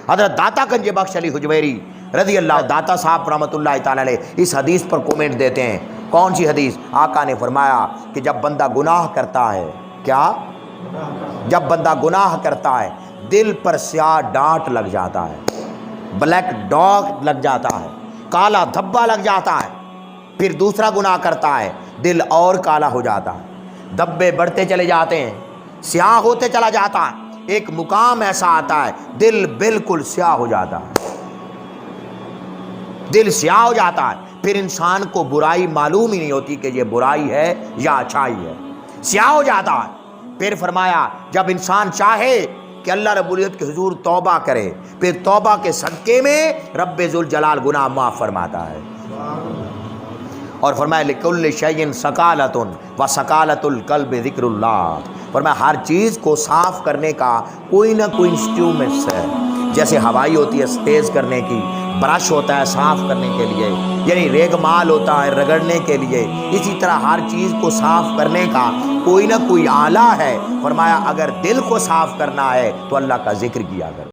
حضرت داتا گنج بخش علی حجویری رضی اللہ، داتا صاحب رحمۃ اللہ تعالی علیہ اس حدیث پر کومنٹ دیتے ہیں۔ کون سی حدیث؟ آقا نے فرمایا کہ جب بندہ گناہ کرتا ہے، کیا؟ جب بندہ گناہ کرتا ہے دل پر سیاہ ڈانٹ لگ جاتا ہے، بلیک ڈاگ لگ جاتا ہے، کالا دھبا لگ جاتا ہے، پھر دوسرا گناہ کرتا ہے دل اور کالا ہو جاتا ہے، دھبے بڑھتے چلے جاتے ہیں، سیاہ ہوتے چلا جاتا ہے، ایک مقام ایسا آتا ہے دل بالکل سیاہ ہو جاتا ہے، دل سیاہ ہو جاتا ہے، پھر انسان کو برائی معلوم ہی نہیں ہوتی کہ یہ برائی ہے یا اچھائی ہے، سیاہ ہو جاتا ہے۔ پھر فرمایا جب انسان چاہے کہ اللہ رب العزت کے حضور توبہ کرے، پھر توبہ کے صدقے میں رب ذوالجلال گناہ معاف فرماتا ہے۔ اور فرمایا لِكُلِّ شَيْءٍ سَقَالَةٌ وَسَقَالَةُ الْقَلْبِ ذِكْرُ اللَّهِ، فرمایا ہر چیز کو صاف کرنے کا کوئی نہ کوئی انسٹرومنٹس ہے، جیسے ہوائی ہوتی ہے تیز کرنے کی، برش ہوتا ہے صاف کرنے کے لیے، یعنی ریگ مال ہوتا ہے رگڑنے کے لیے، اسی طرح ہر چیز کو صاف کرنے کا کوئی نہ کوئی آلہ ہے۔ فرمایا اگر دل کو صاف کرنا ہے تو اللہ کا ذکر کیا کرو۔